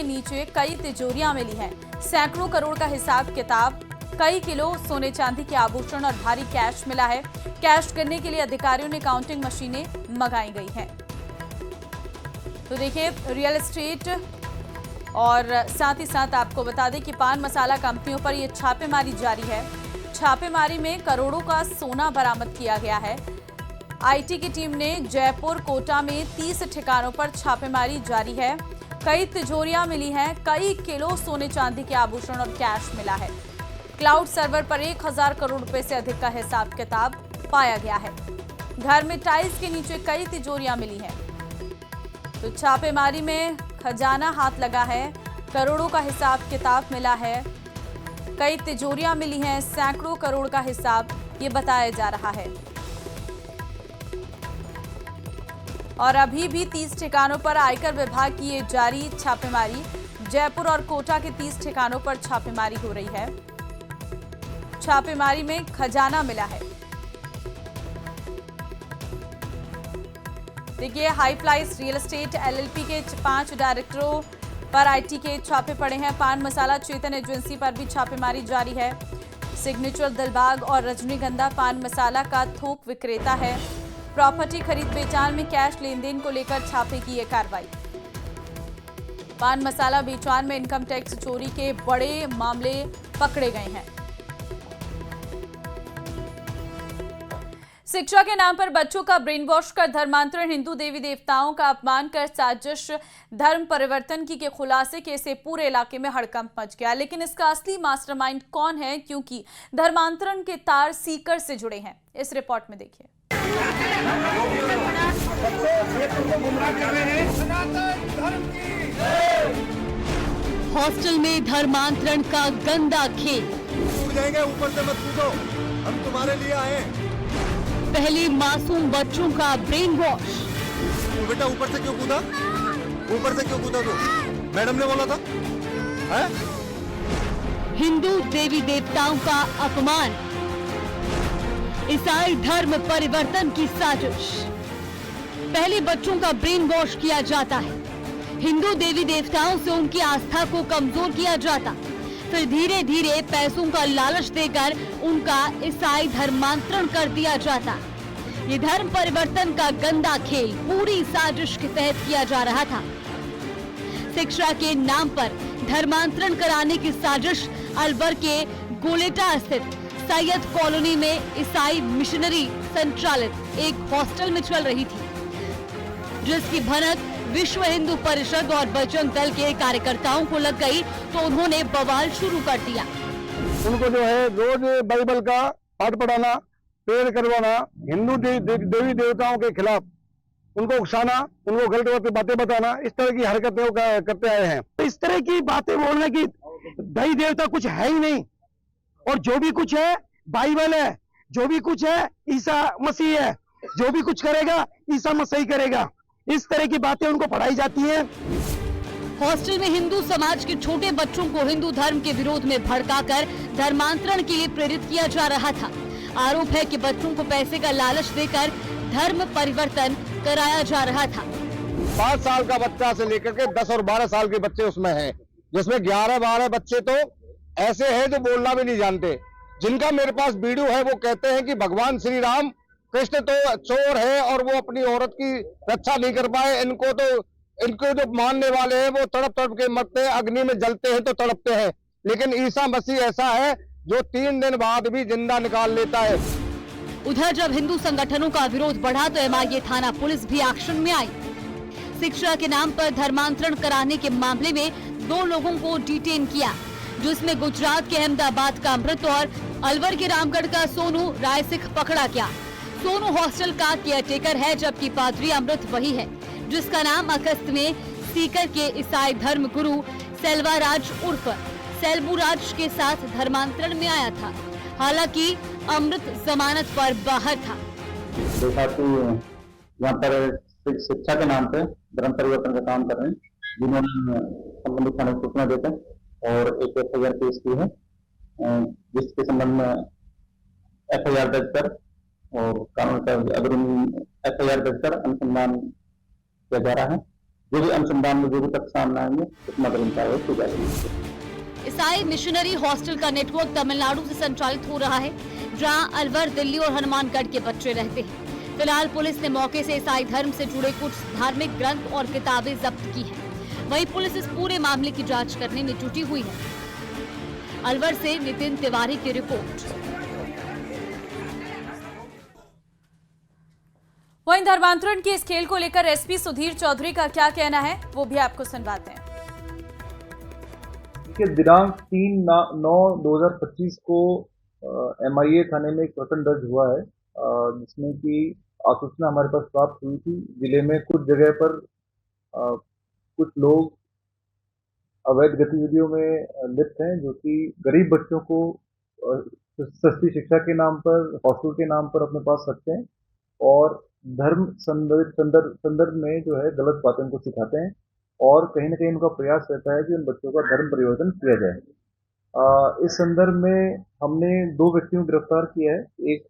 नीचे कई तिजोरियां मिली हैं। सैकड़ों करोड़ का हिसाब किताब, कई किलो सोने चांदी के आभूषण और भारी कैश मिला है। कैश करने के लिए अधिकारियों ने काउंटिंग मशीनें मंगाई गई हैं। तो देखिए, रियल एस्टेट और साथ ही साथ आपको बता दें कि पान मसाला कंपनियों पर यह छापेमारी जारी है। छापेमारी में करोड़ों का सोना बरामद किया गया है। आईटी की टीम ने जयपुर, कोटा में 30 ठिकानों पर छापेमारी जारी है। कई तिजोरियां मिली हैं, कई किलो सोने चांदी के आभूषण और कैश मिला है। क्लाउड सर्वर पर 1000 करोड़ रुपए से अधिक का हिसाब किताब पाया गया है। घर में टाइल्स के नीचे कई तिजोरियां मिली हैं। तो छापेमारी में खजाना हाथ लगा है, करोड़ों का हिसाब किताब मिला है, कई तिजोरियां मिली हैं, सैकड़ों करोड़ का हिसाब ये बताया जा रहा है। और अभी भी 30 ठिकानों पर आयकर विभाग की ये जारी छापेमारी। जयपुर और कोटा के 30 ठिकानों पर छापेमारी हो रही है। छापेमारी में खजाना मिला है। देखिए, high flies real estate LLP के 5 डायरेक्टरों पर आईटी के छापे पड़े हैं। पान मसाला चेतन एजेंसी पर भी छापेमारी जारी है। सिग्नेचर दिलबाग और रजनीगंधा पान मसाला का थोक विक्रेता है। प्रॉपर्टी खरीद बेचान में कैश लेन देन को लेकर छापे की यह कार्रवाई। पान मसाला बेचान में इनकम टैक्स चोरी के बड़े मामले पकड़े गए हैं। शिक्षा के नाम पर बच्चों का ब्रेन वॉश कर धर्मांतरण, हिंदू देवी देवताओं का अपमान कर साजिश, धर्म परिवर्तन की के खुलासे के से पूरे इलाके में हड़कंप मच गया। लेकिन इसका असली मास्टरमाइंड कौन है, क्योंकि धर्मांतरण के तार सीकर से जुड़े हैं। इस रिपोर्ट में देखिए। हॉस्टल में धर्मांतरण का गंदा खेल। टूट जाएंगे, ऊपर से मत कूदो, हम तुम्हारे लिए आए हैं। पहले मासूम बच्चों का ब्रेन वॉश। बेटा ऊपर से क्यों कूदा? ऊपर से क्यों कूदा तू? मैडम ने बोला था। है? हिंदू देवी देवताओं का अपमान, ईसाई धर्म परिवर्तन की साजिश। पहले बच्चों का ब्रेन वॉश किया जाता है, हिंदू देवी देवताओं से उनकी आस्था को कमजोर किया जाता, फिर धीरे धीरे पैसों का लालच देकर उनका ईसाई धर्मांतरण कर दिया जाता। ये धर्म परिवर्तन का गंदा खेल पूरी साजिश के तहत किया जा रहा था। शिक्षा के नाम पर धर्मांतरण कराने की साजिश अलवर के गोलेटा स्थित सैयद कॉलोनी में ईसाई मिशनरी संचालित एक हॉस्टल में चल रही थी, जिसकी भनक विश्व हिंदू परिषद और बजरंग दल के कार्यकर्ताओं को लग गई तो उन्होंने बवाल शुरू कर दिया। उनको जो है रोज बाइबल का पाठ पढ़ाना, प्रेयर करवाना, हिंदू देवी देवताओं के खिलाफ उनको उकसाना, उनको गलत बातें बताना, इस तरह की हरकतें करते आए हैं। तो इस तरह की बातें बोलने की देवी देवता कुछ है ही नहीं, और जो भी कुछ है बाइबल है, जो भी कुछ है ईसा मसीह है, जो भी कुछ करेगा ईसा मसीह करेगा। इस तरह की बातें उनको पढ़ाई जाती हैं। हॉस्टल में हिंदू समाज के छोटे बच्चों को हिंदू धर्म के विरोध में भड़काकर धर्मांतरण के लिए प्रेरित किया जा रहा था। आरोप है कि बच्चों को पैसे का लालच देकर धर्म परिवर्तन कराया जा रहा था। 5 साल का बच्चा से लेकर के 10 और 12 साल के बच्चे उसमें हैं, जिसमें 11-12 बच्चे तो ऐसे हैं जो बोलना भी नहीं जानते। जिनका मेरे पास वीडियो है, वो कहते हैं कि भगवान श्री राम कृष्ण तो चोर है और वो अपनी औरत की रक्षा नहीं कर पाए। इनको जो मानने वाले हैं वो तड़प तड़प के मरते हैं, अग्नि में जलते हैं तो तड़पते हैं। लेकिन ईसा मसीह ऐसा है जो 3 दिन बाद भी जिंदा निकाल लेता है। उधर जब हिंदू संगठनों का विरोध बढ़ा तो एमआईए थाना पुलिस भी एक्शन में आई। शिक्षा के नाम पर धर्मांतरण कराने के मामले में 2 लोगों को डिटेन किया, जिसमें गुजरात के अहमदाबाद का अमृत और अलवर के रामगढ़ का सोनू रायसिख पकड़ा गया। सोनू हॉस्टल का केयरटेकर है, जबकि पादरी अमृत वही है जिसका नाम अगस्त में सीकर के ईसाई धर्म गुरु सेल्वाराज उर्फ सेल्बूराज के साथ धर्मांतरण में आया था। हालांकि अमृत जमानत पर बाहर था। देखा कि यहाँ पर शिक्षा के नाम पे धर्म परिवर्तन का काम कर रहे हैं, जिन्होंने संबंधित थाने को सूचना देकर और एक एफआईआर पेश की है, जिसके संबंध में एफआईआर दर्ज कर और कानून का अग्रिम एफआईआर दर्ज कर अनुसंधान किया जा रहा है। जो भी अनुसंधान में जो भी तथ्य सामने आएंगे उस मदद कार्रवाई की जाएगी। ईसाई मिशनरी हॉस्टल का नेटवर्क तमिलनाडु से संचालित हो रहा है, जहां अलवर, दिल्ली और हनुमानगढ़ के बच्चे रहते हैं। फिलहाल पुलिस ने मौके से ईसाई धर्म से जुड़े कुछ धार्मिक ग्रंथ और किताबें जब्त की हैं। वहीं पुलिस इस पूरे मामले की जांच करने में जुटी हुई है। अलवर से नितिन तिवारी की रिपोर्ट। वहीं धर्मांतरण के इस खेल को लेकर एसपी सुधीर चौधरी का क्या कहना है, वो भी आपको सुनवाते हैं। दिनांक 3/9/2025 को MIA थाने में एक प्रकरण दर्ज हुआ है, जिसमें कि आसूचना हमारे पास प्राप्त हुई थी। जिले में कुछ जगह पर कुछ लोग अवैध गतिविधियों में लिप्त हैं, जो कि गरीब बच्चों को सस्ती शिक्षा के नाम पर, हॉस्टल के नाम पर अपने पास रखते हैं और धर्म संदर्भ में जो है गलत बातें को सिखाते हैं और कहीं न कहीं उनका प्रयास रहता है कि उन बच्चों का धर्म परिवर्तन किया जाए। इस संदर्भ में हमने 2 व्यक्तियों को गिरफ्तार किया है। एक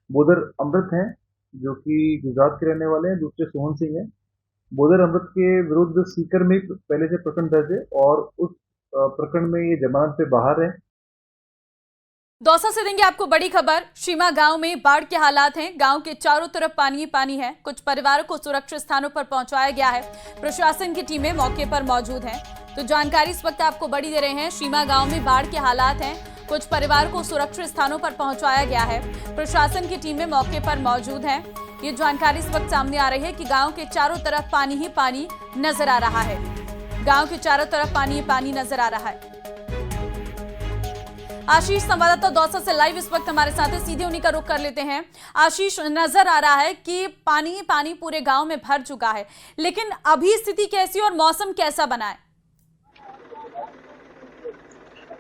बोधर अमृत हैं, जो कि गुजरात के रहने वाले हैं, दूसरे सोहन सिंह हैं। बोधर अमृत के विरुद्ध सीकर में पहले से प्रकरण दर्ज है और उस प्रकरण में ये जमानत से बाहर है। दौसा से देंगे आपको बड़ी खबर। शीमा गांव में बाढ़ के हालात हैं। गांव के चारों तरफ पानी ही पानी है। कुछ परिवारों को सुरक्षित स्थानों पर पहुंचाया गया है। प्रशासन की टीमें मौके पर मौजूद हैं। तो जानकारी इस वक्त आपको बड़ी दे रहे हैं। शीमा गांव में बाढ़ के हालात हैं। कुछ परिवारों को सुरक्षित स्थानों पर पहुंचाया गया है। प्रशासन की टीमें मौके पर मौजूद हैं। ये जानकारी इस वक्त सामने आ रही है कि गाँव के चारों तरफ पानी ही पानी नजर आ रहा है। गाँव के चारों तरफ पानी ही पानी नजर आ रहा है। आशीष संवाददाता दौसा से लाइव इस वक्त हमारे साथ है, सीधे उन्हीं का रुख कर लेते हैं। आशीष, नजर आ रहा है कि पानी पानी पूरे गांव में भर चुका है, लेकिन अभी स्थिति कैसी और मौसम कैसा बना है?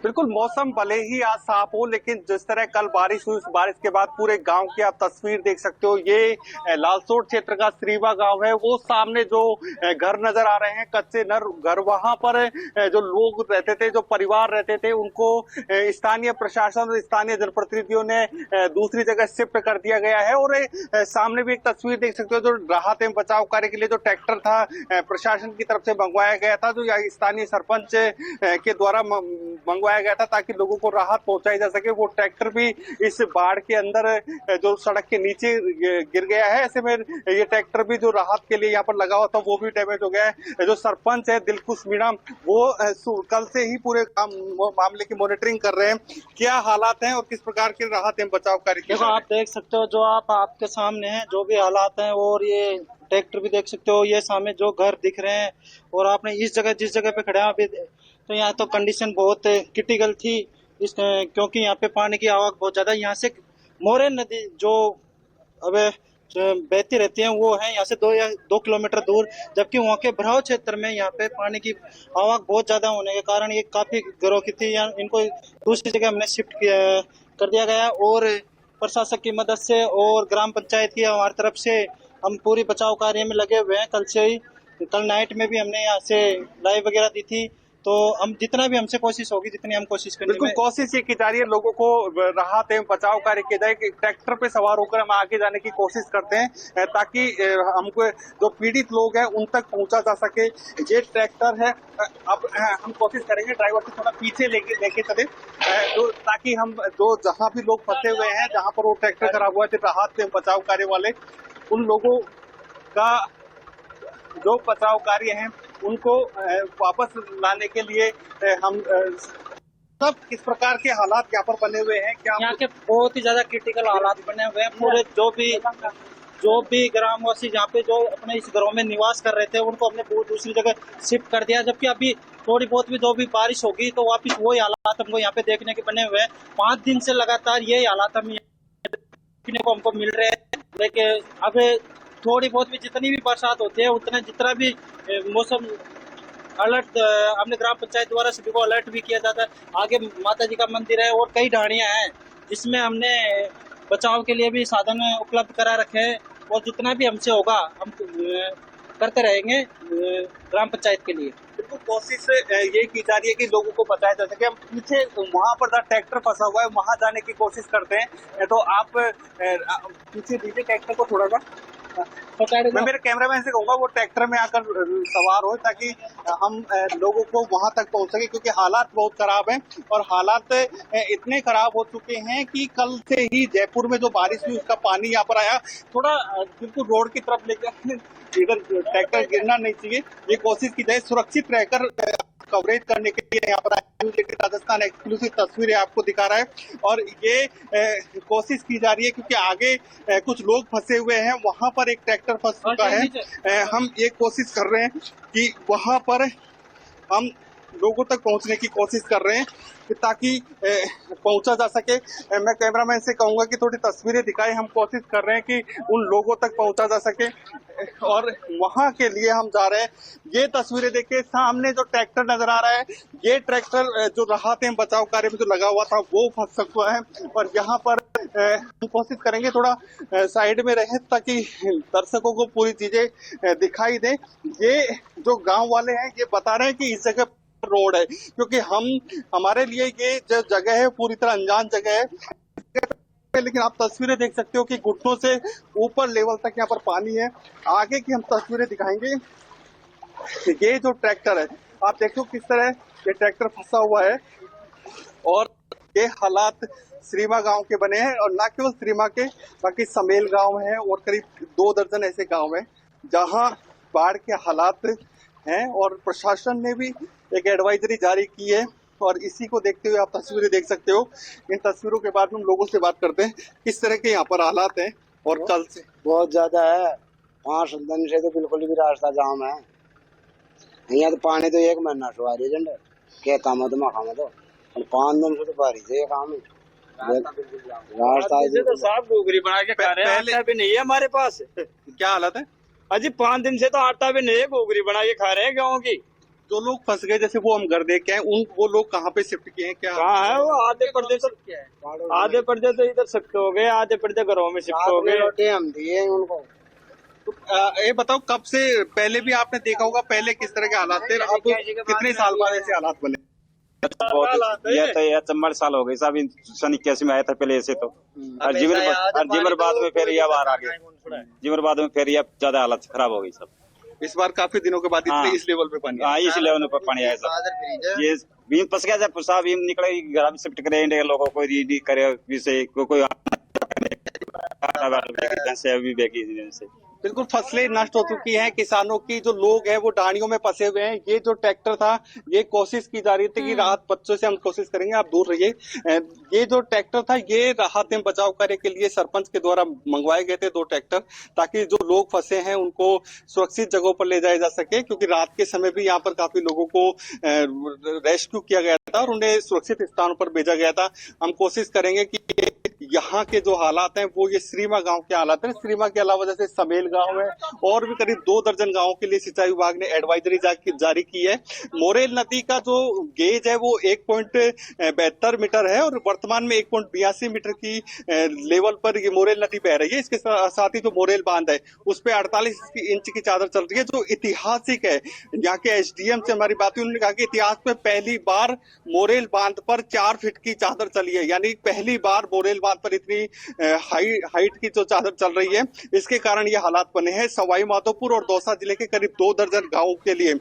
बिल्कुल, मौसम भले ही आज साफ हो, लेकिन जिस तरह कल बारिश हुई, उस बारिश के बाद पूरे गांव की आप तस्वीर देख सकते हो। ये लालसोट क्षेत्र का श्रीवा गांव है। वो सामने जो घर नजर आ रहे हैं, कच्चे घर, वहां पर जो लोग रहते थे, जो परिवार रहते थे, उनको स्थानीय प्रशासन और स्थानीय जनप्रतिनिधियों ने दूसरी जगह शिफ्ट कर दिया गया है। और सामने भी एक तस्वीर देख सकते हो, जो राहत एवं बचाव कार्य के लिए जो ट्रैक्टर था प्रशासन की तरफ से मंगवाया गया था, जो स्थानीय सरपंच के द्वारा मंगवाया गया था ताकि लोगों को राहत पहुंचाई जा सके। वो ट्रैक्टर भी इस बाढ़ के अंदर जो सड़क के नीचे गिर गया है। ऐसे में ये ट्रैक्टर भी जो राहत के लिए यहाँ पर लगा हुआ था, वो भी डैमेज हो गया है। जो सरपंच है दिलखुश मीणा, वो कल से ही पूरे मामले की मॉनिटरिंग कर रहे हैं। क्या हालात हैं और किस प्रकार के राहत एवं बचाव कार्य? देखो, आप देख सकते हो, जो आपके सामने है जो भी हालात हैं, और ये ट्रैक्टर भी देख सकते हो, ये सामने जो घर दिख रहे हैं, और आपने इस जगह जिस जगह पे खड़े हैं अभी, तो यहाँ तो कंडीशन बहुत क्रिटिकल थी, क्योंकि यहाँ पे पानी की आवक बहुत ज्यादा। यहाँ से मोरे नदी जो अब बहती रहती है, वो है यहाँ से 2 किलोमीटर दूर, जबकि वहाँ के भराव क्षेत्र में यहाँ पे पानी की आवक बहुत ज्यादा होने के कारण ये काफी घरों की थी, इनको दूसरी जगह हमने शिफ्ट कर दिया गया। और प्रशासन की मदद से और ग्राम पंचायत की हमारी तरफ से हम पूरी बचाव कार्य में लगे हुए हैं। कल से ही, कल नाइट में भी हमने यहाँ से लाइव वगैरह दी थी। तो हम जितना भी हमसे कोशिश होगी, जितनी हम कोशिश करेंगे। बिल्कुल, कोशिश ये की जा रही है लोगों को राहत एवं बचाव कार्य किया जाए। ट्रैक्टर पे सवार होकर हम आगे जाने की कोशिश करते हैं ताकि हमको जो पीड़ित लोग हैं उन तक पहुंचा जा सके। ये ट्रैक्टर है, अब हम कोशिश करेंगे ड्राइवर से थोड़ा पीछे लेके चले, तो ताकि हम जो जहाँ भी लोग फंसे हुए हैं, जहाँ पर वो ट्रैक्टर खराब हुआ है, राहत एवं बचाव कार्य वाले उन लोगों का जो बचाव कार्य है उनको वापस लाने के लिए हम सब किस प्रकार के हालात यहाँ पर बने हुए हैं? क्या यहाँ के बहुत ही ज्यादा क्रिटिकल हालात बने हुए हैं। पूरे जो भी ग्रामवासी जहाँ पे जो अपने इस घरों में निवास कर रहे थे, उनको हमने दूसरी जगह शिफ्ट कर दिया। जबकि अभी थोड़ी बहुत भी जो भी बारिश होगी तो वापिस वही हालात हमको यहाँ पे देखने के बने हुए हैं। 5 दिन से लगातार यही हालात हम देखने को हमको मिल रहे हैं। लेकिन अब थोड़ी बहुत भी जितनी भी बरसात होती है, उतना जितना भी मौसम अलर्ट हमने ग्राम पंचायत द्वारा सभी को अलर्ट भी किया जाता है। आगे माता जी का मंदिर है और कई ढाणियां हैं, जिसमें हमने बचाव के लिए भी साधन उपलब्ध करा रखे हैं। और जितना भी हमसे होगा हम करते रहेंगे ग्राम पंचायत के लिए। बिल्कुल, कोशिश ये की जा रही है कि लोगों को बताया जा सके। हम पीछे वहाँ पर ट्रैक्टर फंसा हुआ है, वहाँ जाने की कोशिश करते हैं। तो आप पीछे दीजिए ट्रैक्टर को थोड़ा सा। मैं मेरे कैमरामैन से कहूंगा वो ट्रैक्टर में आकर सवार हो ताकि हम लोगों को वहां तक पहुंच सके, क्योंकि हालात बहुत खराब हैं और हालात इतने खराब हो चुके हैं कि कल से ही जयपुर में जो बारिश हुई उसका पानी यहाँ पर आया। थोड़ा बिल्कुल रोड की तरफ लेकर, इधर ट्रैक्टर गिरना नहीं चाहिए, ये कोशिश की जाए सुरक्षित रहकर कवरेज करने के लिए यहाँ पर आए। लेकिन राजस्थान एक्सक्लूसिव तस्वीरें आपको दिखा रहा है और ये कोशिश की जा रही है क्योंकि आगे कुछ लोग फंसे हुए हैं, वहां पर एक ट्रैक्टर फंस चुका है। हम ये कोशिश कर रहे हैं कि वहां पर हम लोगों तक पहुंचने की कोशिश कर रहे हैं ताकि पहुंचा जा सके। मैं कैमरामैन से कहूंगा कि थोड़ी तस्वीरें दिखाएं, हम कोशिश कर रहे हैं कि उन लोगों तक पहुंचा जा सके और वहां के लिए हम जा रहे हैं। ये तस्वीरें देखिए, सामने जो ट्रैक्टर नजर आ रहा है, ये ट्रैक्टर जो राहत बचाव कार्य में जो लगा हुआ था वो फंस चुका है और यहाँ पर हम कोशिश करेंगे थोड़ा साइड में रहे ताकि दर्शकों को पूरी चीजें दिखाई दे। ये जो गांव वाले हैं ये बता रहे हैं कि इस जगह रोड है, क्योंकि हमारे लिए ये जो जगह है पूरी तरह अनजान जगह है। लेकिन आप तस्वीरें देख सकते हो कि घुटनों से ऊपर लेवल तक यहाँ पर पानी है। आगे की हम तस्वीरें दिखाएंगे। ये जो ट्रैक्टर है आप देखो किस तरह ये ट्रैक्टर फंसा हुआ है और ये हालात श्रीमा गांव के बने हैं और न केवल श्रीमा के, बाकी समेल गांव है और करीब 2 दर्जन ऐसे गांव हैं जहां बाढ़ के हालात हैं और प्रशासन ने भी एक एडवाइजरी जारी की है और इसी को देखते हुए आप तस्वीरें देख सकते हो। इन तस्वीरों के बाद हम लोगों से बात करते हैं किस तरह के यहाँ पर हालात हैं और कल से बहुत ज्यादा है। 5 दिन से तो बिल्कुल भी रास्ता जाम है। यहाँ तो पानी तो 1 महीना से आ रही है, कहता मत मखा मत, और 5 दिन से तो बारिश है। ये काम है रास्ता तो साफ गोगरी बना के खा रहे हैं, आटा भी नहीं है हमारे पास। क्या हालत है अजी? 5 दिन से तो आटा भी नहीं है, गोगरी बना के खा रहे हैं गाँव की। जो लोग फंस गए जैसे वो हम घर देख के हैं, वो लोग कहाँ पे शिफ्ट किए हैं? क्या कहाँ है वो? आधे पर्दे तो इधर शिफ्ट हो गए, आधे पर्दे घरों में शिफ्ट हो गए। रोटी हम दिए उनको। तो ये बताओ कब से पहले भी आपने देखा होगा पहले किस तरह के हालात थे, अब कितने साल बाद ऐसे हालात बने? ये 40 साल हो गए साहब। 1981 में आया था पहले ऐसे तो, और जीवन बाद में फिर ये बाहर आ गए, जीवन बाद में फिर ये ज्यादा हालत खराब हो गई सब। इस बार काफी दिनों के बाद इस लेवल पे पानी इस लेवल पे पानी आया सब। ये बीम फंस गया जब साहब, बीम निकले घर में शिफ्ट करे लोगों को रीडी करे कोई बिल्कुल फसलें नष्ट हो चुकी हैं किसानों की। जो लोग हैं वो डानियों में फंसे हुए हैं। ये जो ट्रैक्टर था ये कोशिश की जा रही थी कि राहत बच्चों से हम कोशिश करेंगे, आप दूर रहिए। ये जो ट्रैक्टर था ये राहत बचाव कार्य के लिए सरपंच के द्वारा मंगवाए गए थे 2 ट्रैक्टर, ताकि जो लोग फंसे हैं उनको सुरक्षित जगहों पर ले जाया जा सके, क्योंकि रात के समय भी यहाँ पर काफी लोगों को रेस्क्यू किया गया था और उन्हें सुरक्षित स्थानों पर भेजा गया था। हम कोशिश करेंगे कि यहाँ के जो हालात हैं वो ये श्रीमा गांव के हालात हैं। श्रीमा के अलावा जैसे समेल गांव है और भी करीब 2 दर्जन गांवों के लिए सिंचाई विभाग ने एडवाइजरी जारी की है। मोरेल नदी का जो गेज है वो 1.72 मीटर है और वर्तमान में 1.82 मीटर की लेवल पर ये मोरेल नदी बह रही है। इसके साथ ही जो मोरेल बांध है उस पर 48 इंच की चादर चल रही है, जो ऐतिहासिक है। यहाँ के एसडीएम से हमारी बात हुई, उन्होंने कहा कि इतिहास में पहली बार मोरेल बांध पर 4 फीट की चादर चली है, यानी पहली बार मोरेल बांध पर इतनी हाइट की जो चादर चल रही है। इसके कारण ये हालात बने हैं। सवाई माधोपुर और दौसा जिले के करीब 2 दर्जन गांवों के लिए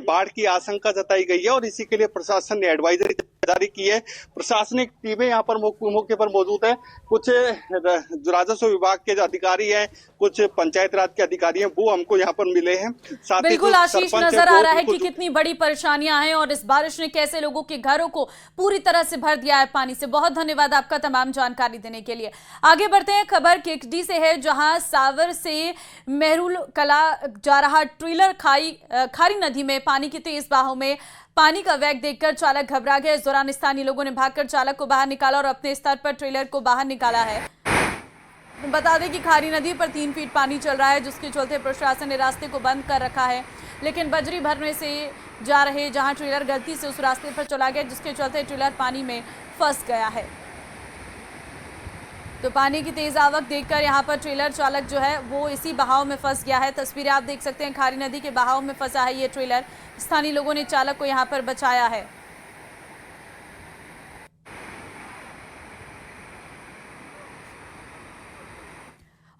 बाढ़ की आशंका जताई गई है और इसी के लिए प्रशासन ने एडवाइजरी जारी की है। प्रशासनिक टीमें यहाँ पर मौके पर मौजूद है। कुछ राजस्व विभाग के अधिकारी हैं, कुछ पंचायत राज के अधिकारी हैं, वो हमको यहाँ पर मिले हैं। बिल्कुल आशीष, नजर आ रहा है कि कितनी बड़ी परेशानियां हैं और इस बारिश ने कैसे लोगों के घरों को पूरी तरह से भर दिया है पानी से। बहुत धन्यवाद आपका तमाम जानकारी देने के लिए। आगे बढ़ते हैं, खबर केकडी से है, जहां सावर से मेहरुल कला जा रहा ट्रेलर खारी नदी में पानी की तेज बहाव में पानी का वेग देखकर चालक घबरा गया। इस दौरान स्थानीय लोगों ने भागकर चालक को बाहर निकाला और अपने स्तर पर ट्रेलर को बाहर निकाला है। बता दें कि खारी नदी पर 3 फीट पानी चल रहा है, जिसके चलते प्रशासन ने रास्ते को बंद कर रखा है। लेकिन बजरी भरने से जा रहे जहां ट्रेलर गलती से उस रास्ते पर चला गया, जिसके चलते ट्रेलर पानी में फंस गया है। तो पानी की तेज आवक देखकर यहां पर ट्रेलर चालक जो है वो इसी बहाव में फंस गया है। तस्वीरें आप देख सकते हैं, खारी नदी के बहाव में फंसा है ये ट्रेलर। स्थानीय लोगों ने चालक को यहां पर बचाया है।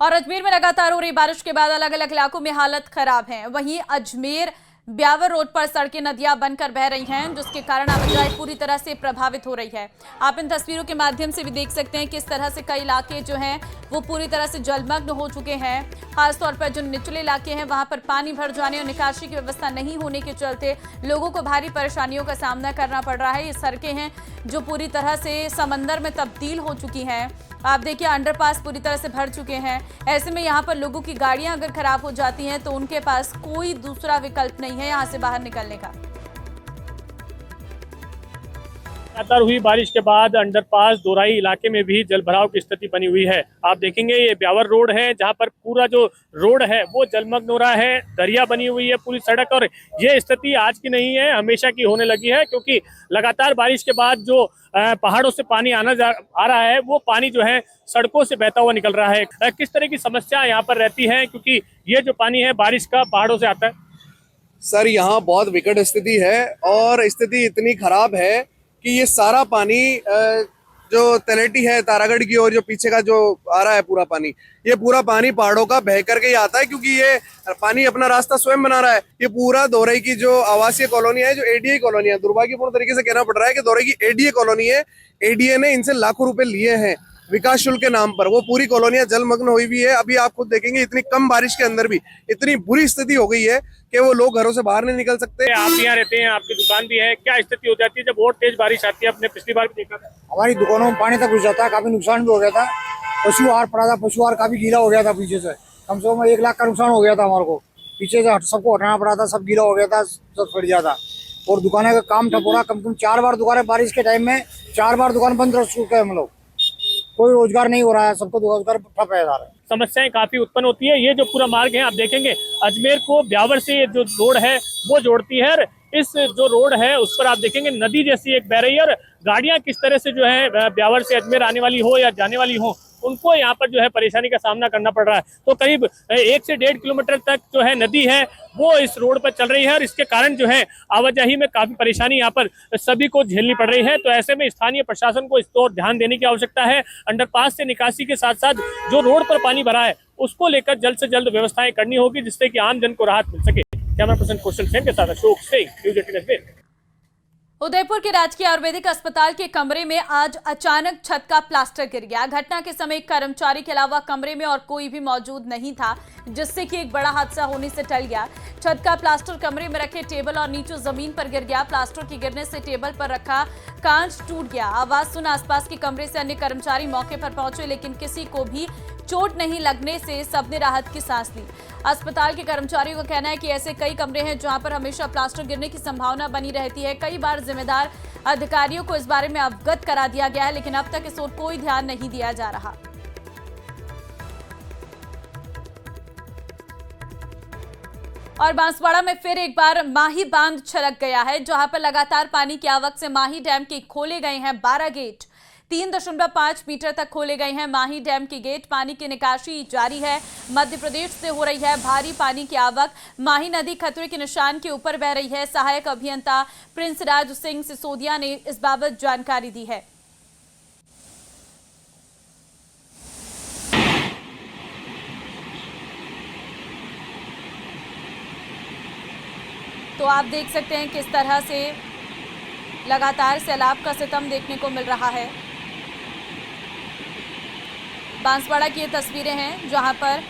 और अजमेर में लगातार हो रही बारिश के बाद अलग अलग इलाकों में हालत खराब है। वहीं अजमेर ब्यावर रोड पर सड़कें नदियां बनकर बह रही हैं, जिसके कारण आवाजाही पूरी तरह से प्रभावित हो रही है। आप इन तस्वीरों के माध्यम से भी देख सकते हैं किस तरह से कई इलाके जो हैं वो पूरी तरह से जलमग्न हो चुके हैं। खासतौर पर जो निचले इलाके हैं वहां पर पानी भर जाने और निकासी की व्यवस्था नहीं होने के चलते लोगों को भारी परेशानियों का सामना करना पड़ रहा है। ये सड़कें हैं जो पूरी तरह से समंदर में तब्दील हो चुकी हैं। आप देखिए अंडरपास पूरी तरह से भर चुके हैं। ऐसे में यहाँ पर लोगों की गाड़ियां अगर खराब हो जाती हैं तो उनके पास कोई दूसरा विकल्प नहीं है यहाँ से बाहर निकलने का। लगातार हुई बारिश के बाद अंडरपास दोराई इलाके में भी जलभराव की स्थिति बनी हुई है। आप देखेंगे ये ब्यावर रोड है जहां पर पूरा जो रोड है वो जलमग्न हो रहा है, दरिया बनी हुई है पूरी सड़क। और ये स्थिति आज की नहीं है, हमेशा की होने लगी है, क्योंकि लगातार बारिश के बाद जो पहाड़ों से पानी आ रहा है वो पानी जो है सड़कों से बहता हुआ निकल रहा है। किस तरह की समस्या यहाँ पर रहती है, क्योंकि ये जो पानी है बारिश का पहाड़ों से आता है? सर यहाँ बहुत विकट स्थिति है और स्थिति इतनी खराब है कि ये सारा पानी जो तलेटी है तारागढ़ की और जो पीछे का जो आ रहा है पूरा पानी, ये पूरा पानी पहाड़ों का बह करके ही आता है, क्योंकि ये पानी अपना रास्ता स्वयं बना रहा है। ये पूरा दोरई की जो आवासीय कॉलोनी है, जो एडीए कॉलोनी है, दुर्भाग्यपूर्ण तरीके से कहना पड़ रहा है कि दोरई की एडीए कॉलोनी है। एडीए ने इनसे लाखों रुपए लिए हैं विकास शुल्क के नाम पर। वो पूरी कॉलोनियां जलमग्न हुई भी है। अभी आप खुद देखेंगे इतनी कम बारिश के अंदर भी इतनी बुरी स्थिति हो गई है कि वो लोग घरों से बाहर नहीं निकल सकते। आप यहाँ रहते हैं, आपकी दुकान भी है, क्या स्थिति हो जाती है जब बहुत तेज बारिश आती है? आपने पिछली बार भी देखा था हमारी दुकानों में पानी तक घुस जाता है, काफी नुकसान भी हो गया था। पशु आहार पड़ा था, पशु आहार काफी गीला हो गया था पीछे से, कम से कम 1 लाख का नुकसान हो गया था हमारे को। पीछे से सबको हटाना पड़ा था, सब गीला हो गया था, सब फट गया था। और दुकानें का काम ठप हो रहा, कम से कम 4 बार दुकानें बारिश के टाइम में 4 बार दुकान बंद रह चुके हैं हम लोग। कोई रोजगार नहीं हो रहा है, सबको रोजगार ठप है। समस्याएं काफी उत्पन्न होती है। ये जो पूरा मार्ग है आप देखेंगे अजमेर को ब्यावर से जो रोड है वो जोड़ती है। इस जो रोड है उस पर आप देखेंगे नदी जैसी एक बह रही है और गाड़ियां किस तरह से जो है ब्यावर से अजमेर आने वाली हो या जाने वाली हो उनको यहाँ पर जो है परेशानी का सामना करना पड़ रहा है। तो करीब 1 से 1.5 किलोमीटर तक जो है नदी है वो इस रोड पर चल रही है और इसके कारण जो है आवाजाही में काफी परेशानी यहाँ पर सभी को झेलनी पड़ रही है। तो ऐसे में स्थानीय प्रशासन को इस पर ध्यान देने की आवश्यकता है। अंडरपास से निकासी के साथ साथ जो रोड पर पानी भरा है उसको लेकर जल्द से जल्द व्यवस्थाएं करनी होगी, जिससे कि आम जन को राहत मिल सके। कैमरा पर्सन कौशल सेन के साथ अशोक सिंह, न्यूज़ 18 अजमेर। उदयपुर के राजकीय आयुर्वेदिक अस्पताल के कमरे में आज अचानक छत का प्लास्टर गिर गया। घटना के समय एक कर्मचारी के अलावा कमरे में और कोई भी मौजूद नहीं था, जिससे कि एक बड़ा हादसा होने से टल गया। छत का प्लास्टर कमरे में रखे टेबल और नीचे जमीन पर गिर गया। प्लास्टर के गिरने से टेबल पर रखा कांच टूट गया। आवाज सुन आसपास के कमरे से अन्य कर्मचारी मौके पर पहुंचे, लेकिन किसी को भी चोट नहीं लगने से सबने राहत की सांस ली। अस्पताल के कर्मचारियों का कहना है कि ऐसे कई कमरे हैं जहां पर हमेशा प्लास्टर गिरने की संभावना बनी रहती है। कई बार जिम्मेदार अधिकारियों को इस बारे में अवगत करा दिया गया है, लेकिन अब तक इस ओर कोई ध्यान नहीं दिया जा रहा। और बांसवाड़ा में फिर एक बार माही बांध छलक गया है, जहां पर लगातार पानी की आवक से माही डैम के खोले गए हैं 12 गेट। 3.5 मीटर तक खोले गए हैं माही डैम के गेट। पानी की निकासी जारी है। मध्य प्रदेश से हो रही है भारी पानी की आवक। माही नदी खतरे के निशान के ऊपर बह रही है। सहायक अभियंता प्रिंस राज सिंह सिसोदिया ने इस बाबत जानकारी दी है। तो आप देख सकते हैं किस तरह से लगातार सैलाब का सितम देखने को मिल रहा है। बांसवाड़ा की ये तस्वीरें हैं जहां पर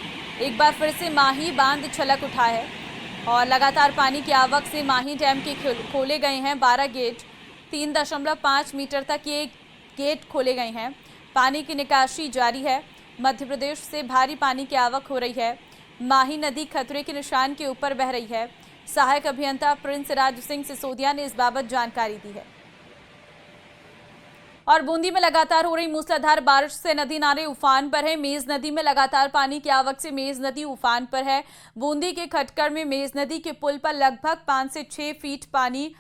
एक बार फिर से माही बांध छलक उठा है और लगातार पानी की आवक से माही डैम के खोले गए हैं 12 गेट। 3.5 मीटर तक ये गेट खोले गए हैं। पानी की निकासी जारी है। मध्य प्रदेश से भारी पानी की आवक हो रही है। माही नदी खतरे के निशान के ऊपर बह रही है। सहायक अभियंता प्रिंस राज सिंह सिसोदिया ने इस बाबत जानकारी दी है। और बूंदी में लगातार हो रही मूसलाधार बारिश से नदी नाले उफान पर है। मेज नदी में लगातार पानी की आवक से मेज नदी उफान पर है। बूंदी के खटकर में मेज नदी के पुल पर लगभग 5 से 6 फीट पानी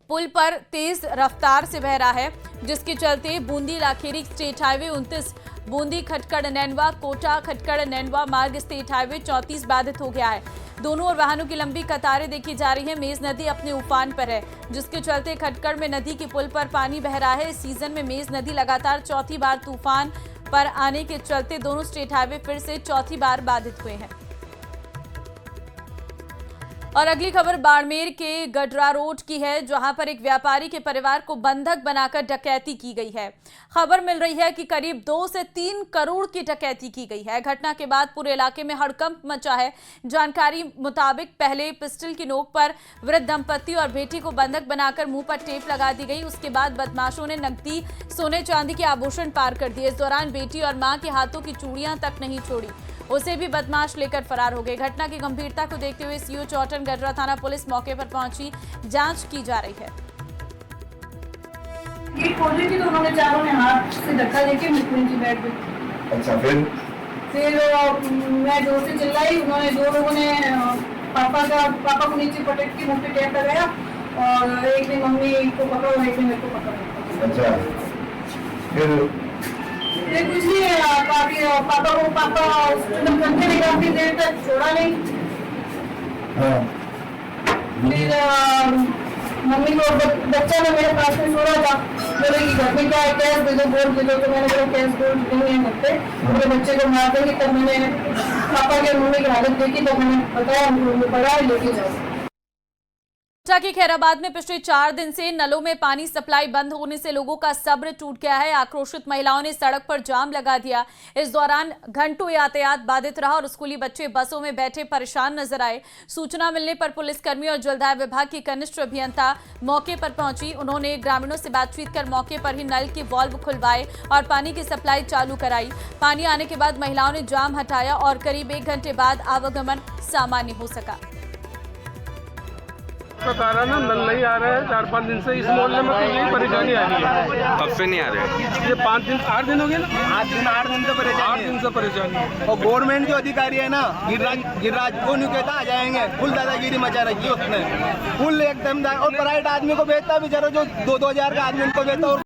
पुल पर तेज रफ्तार से बह रहा है, जिसके चलते बूंदी लाखेरी स्टेट हाईवे 29 बूंदी खटकड़ नैनवा कोटा खटकड़ नैनवा मार्ग स्टेट हाईवे 34 बाधित हो गया है। दोनों ओर वाहनों की लंबी कतारें देखी जा रही है। मेज नदी अपने उफान पर है, जिसके चलते खटकड़ में नदी के पुल पर पानी बह रहा है। इस सीजन में मेज नदी लगातार चौथी बार तूफान पर आने के चलते दोनों स्टेट हाईवे फिर से चौथी बार बाधित हुए हैं। और अगली खबर बाड़मेर के गडरा रोड की है, जहां पर एक व्यापारी के परिवार को बंधक बनाकर डकैती की गई है। खबर मिल रही है कि करीब 2 से 3 करोड़ की डकैती की गई है। घटना के बाद पूरे इलाके में हड़कंप मचा है। जानकारी मुताबिक पहले पिस्टल की नोक पर वृद्ध दंपति और बेटी को बंधक बनाकर मुंह पर टेप लगा दी गई। उसके बाद बदमाशों ने नकदी, सोने चांदी के आभूषण पार कर दिए। इस दौरान बेटी और मां के हाथों की चूड़ियां तक नहीं छोड़ी, उसे भी बदमाश लेकर फरार हो गए। घटना की गंभीरता को देखते हुए सीओ चौटन गडरा थाना पुलिस मौके पर पहुंची, जांच की जा रही है। गेट खोल रही थी तो उन्होंने चारों ने हाथ से धक्का देके मुझ नीचे बैठ गई। अच्छा, फिर मैं जोर से चिल्लाई, उन्होंने 2 लोगों ने पापा को नीचे पटक के मुंह पे टेप लगाया और एक ने मम्मी को पकड़ा और एक ने मेरे को पकड़ा। अच्छा, फिर कुछ नहीं, पापा करते नहीं, काफी देर तक छोड़ा नहीं। हाँ। फिर मम्मी को बच्चा ने मेरे पास में छोड़ा था, बोले कि घर में क्या है, कैश दे दो, गोल्ड दे दो। तो मैंने बोला कैश गोल्ड नहीं है घर पे, मेरे बच्चे को मार देंगे। तब मैंने पापा के मम्मी की हालत देखी, तब मैंने बताया बड़ा लेके जाओ। के खैराबाद में पिछले 4 दिन से नलों में पानी सप्लाई बंद होने से लोगों का सब्र टूट गया है। आक्रोशित महिलाओं ने सड़क पर जाम लगा दिया। इस दौरान घंटों यातायात बाधित रहा और स्कूली बच्चे बसों में बैठे परेशान नजर आए। सूचना मिलने पर पुलिसकर्मी और जलदाय विभाग की कनिष्ठ अभियंता मौके पर पहुंची। उन्होंने ग्रामीणों से बातचीत कर मौके पर ही नल के वाल्व खुलवाए और पानी की सप्लाई चालू कराई। पानी आने के बाद महिलाओं ने जाम हटाया और करीब 1 घंटे बाद आवागमन सामान्य हो सका। बता रहा ना, नल नहीं आ रहे हैं 4-5 दिन से। इस मोहल्ले में तो यही परेशानी आ रही है। कब से नहीं आ रहे? ये 8 दिन हो गए ना। 8 दिन से परेशानी। और गवर्नमेंट जो अधिकारी है ना, गिरिराज को नहीं कहता आ जाएंगे, फुल दादागिरी मचा रखी है उसने, फुल एकदम। और प्राइवेट आदमी को बेचता बेचारा, जो 2-2 हजार का आदमी उनको बेचता।